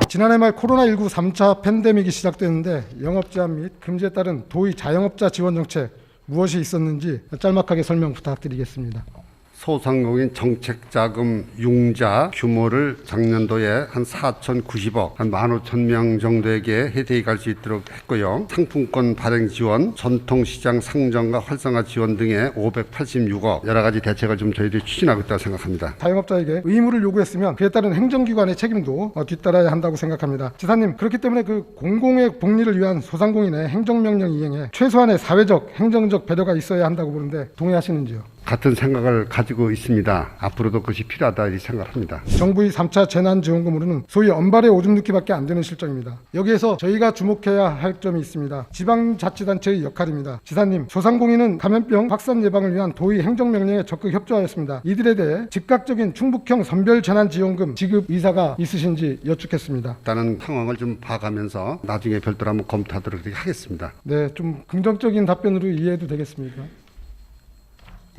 지난해 말 코로나19 3차 팬데믹이 시작됐는데 영업 제한 및 금지에 따른 도의 자영업자 지원 정책 무엇이 있었는지 짤막하게 설명 부탁드리겠습니다. 소상공인 정책자금 융자 규모를 작년도에 한 4,090억, 한 15,000명 정도에게 혜택이 갈 수 있도록 했고요. 상품권 발행 지원, 전통시장 상정과 활성화 지원 등의 586억, 여러 가지 대책을 좀 저희들이 추진하고 있다고 생각합니다. 자영업자에게 의무를 요구했으면 그에 따른 행정기관의 책임도 뒤따라야 한다고 생각합니다. 지사님, 그렇기 때문에 그 공공의 복리를 위한 소상공인의 행정명령 이행에 최소한의 사회적, 행정적 배려가 있어야 한다고 보는데 동의하시는지요? 같은 생각을 가지고 있습니다. 앞으로도 그것이 필요하다 이렇게 생각합니다. 정부의 3차 재난지원금으로는 소위 엄발의 오줌 눕기밖에 안 되는 실정입니다. 여기에서 저희가 주목해야 할 점이 있습니다. 지방자치단체의 역할입니다. 지사님, 소상공인은 감염병 확산 예방을 위한 도의 행정명령에 적극 협조하였습니다. 이들에 대해 즉각적인 충북형 선별재난지원금 지급 의사가 있으신지 여쭙겠습니다. 일단은 상황을 좀 봐가면서 나중에 별도로 한번 검토하도록 그렇게 하겠습니다. 네, 좀 긍정적인 답변으로 이해해도 되겠습니까?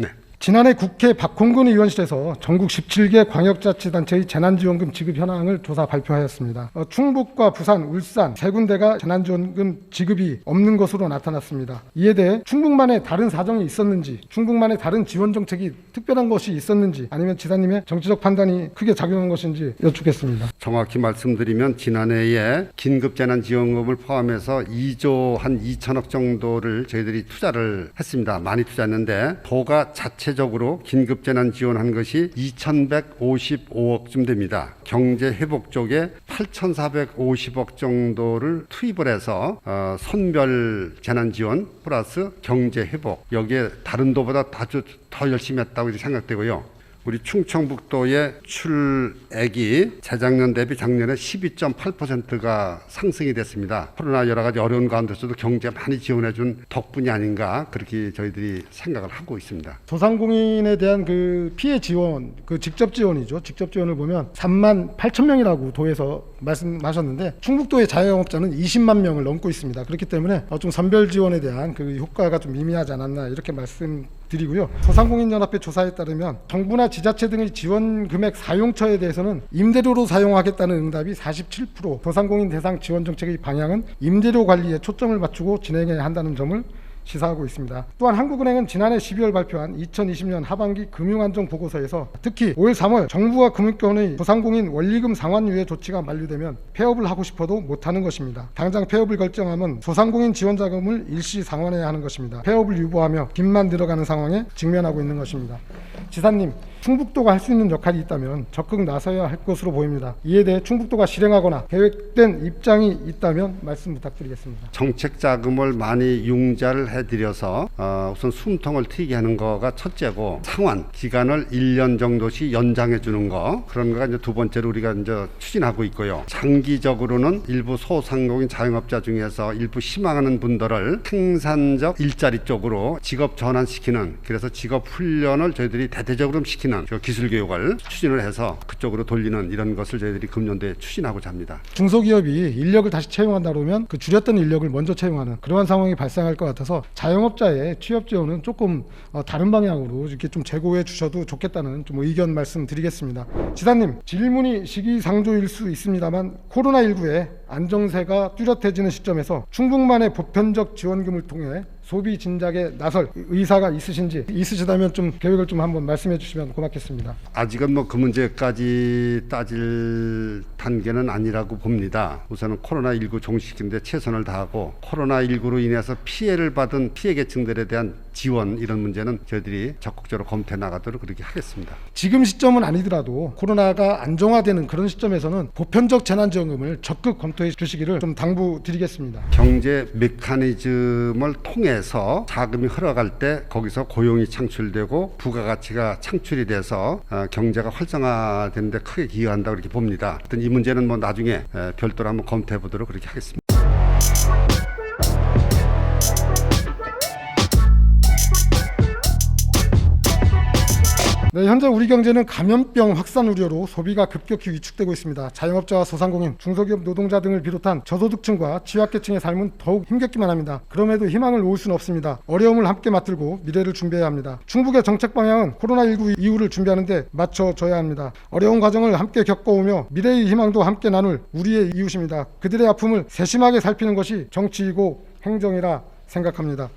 네. 지난해 국회 박홍근 의원실에서 전국 17개 광역자치단체의 재난지원금 지급 현황을 조사 발표하였습니다. 충북과 부산, 울산 세 군데가 재난지원금 지급이 없는 것으로 나타났습니다. 이에 대해 충북만의 다른 사정이 있었는지, 충북만의 다른 지원 정책이 특별한 것이 있었는지, 아니면 지사님의 정치적 판단이 크게 작용한 것인지 여쭙겠습니다. 정확히 말씀드리면 지난해에 긴급재난지원금을 포함해서 2조 한 2천억 정도를 저희들이 투자를 했습니다. 많이 투자했는데 도가 자체적으로 긴급재난 지원한 것이 2,155억쯤 됩니다. 경제회복 쪽에 8,450억 정도를 투입을 해서 선별 재난지원 플러스 경제회복, 여기에 다른 도보다 아주 더 열심히 했다고 생각되고요. 우리 충청북도의 출액이 재작년 대비 작년에 12.8%가 상승이 됐습니다. 코로나 여러 가지 어려운 가운데서도 경제 많이 지원해 준 덕분이 아닌가 그렇게 저희들이 생각을 하고 있습니다. 소상공인에 대한 그 피해 지원, 그 직접 지원이죠. 직접 지원을 보면 3만 8천 명이라고 도에서 말씀하셨는데 충북도의 자영업자는 20만 명을 넘고 있습니다. 그렇기 때문에 좀 선별 지원에 대한 그 효과가 좀 미미하지 않았나 이렇게 말씀드리고요. 소상공인연합회 조사에 따르면 정부나 지자체 등의 지원 금액 사용처에 대해서는 임대료로 사용하겠다는 응답이 47%, 소상공인 대상 지원 정책의 방향은 임대료 관리에 초점을 맞추고 진행해야 한다는 점을 시사하고 있습니다. 또한 한국은행은 지난해 12월 발표한 2020년 하반기 금융안정 보고서에서 특히 올 3월 정부와 금융권의 소상공인 원리금 상환 유예 조치가 만료되면 폐업을 하고 싶어도 못하는 것입니다. 당장 폐업을 결정하면 소상공인 지원 자금을 일시 상환해야 하는 것입니다. 폐업을 유보하며 빚만 늘어가는 상황에 직면하고 있는 것입니다. 지사님, 충북도가 할 수 있는 역할이 있다면 적극 나서야 할 것으로 보입니다. 이에 대해 충북도가 실행하거나 계획된 입장이 있다면 말씀 부탁드리겠습니다. 정책 자금을 많이 융자를 해드려서 우선 숨통을 트이게 하는 거가 첫째고, 상환 기간을 1년 정도씩 연장해 주는 거, 그런 거가 이제 두 번째로 우리가 이제 추진하고 있고요. 장기적으로는 일부 소상공인 자영업자 중에서 일부 희망하는 분들을 생산적 일자리 쪽으로 직업 전환시키는, 그래서 직업 훈련을 저희들이 대대적으로 시키는 기술 교육을 추진을 해서 그쪽으로 돌리는 이런 것을 저희들이 금년도에 추진하고자 합니다. 중소기업이 인력을 다시 채용한다 그러면 그 줄였던 인력을 먼저 채용하는 그러한 상황이 발생할 것 같아서 자영업자의 취업 지원은 조금 다른 방향으로 이렇게 좀 제고해 주셔도 좋겠다는 좀 의견 말씀드리겠습니다. 지사님, 질문이 시기상조일 수 있습니다만 코로나19에 안정세가 뚜렷해지는 시점에서 충북만의 보편적 지원금을 통해 소비 진작에 나설 의사가 있으시다면 좀 계획을 좀 한번 말씀해 주시면 고맙겠습니다. 아직은 그 문제까지 따질 단계는 아니라고 봅니다. 우선은 코로나19 종식인데 최선을 다하고, 코로나19로 인해서 피해를 받은 피해 계층들에 대한 지원, 이런 문제는 저희들이 적극적으로 검토해 나가도록 그렇게 하겠습니다. 지금 시점은 아니더라도 코로나가 안정화되는 그런 시점에서는 보편적 재난지원금을 적극 검토해 주시기를 좀 당부드리겠습니다. 경제 메커니즘을 통해서 자금이 흘러갈 때 거기서 고용이 창출되고 부가가치가 창출이 돼서 경제가 활성화되는 데 크게 기여한다고 이렇게 봅니다. 이 문제는 나중에 별도로 한번 검토해 보도록 그렇게 하겠습니다. 네, 현재 우리 경제는 감염병 확산 우려로 소비가 급격히 위축되고 있습니다. 자영업자와 소상공인, 중소기업 노동자 등을 비롯한 저소득층과 취약계층의 삶은 더욱 힘겹기만 합니다. 그럼에도 희망을 놓을 수는 없습니다. 어려움을 함께 맞들고 미래를 준비해야 합니다. 충북의 정책 방향은 코로나19 이후를 준비하는 데 맞춰줘야 합니다. 어려운 과정을 함께 겪어오며 미래의 희망도 함께 나눌 우리의 이웃입니다. 그들의 아픔을 세심하게 살피는 것이 정치이고 행정이라 생각합니다.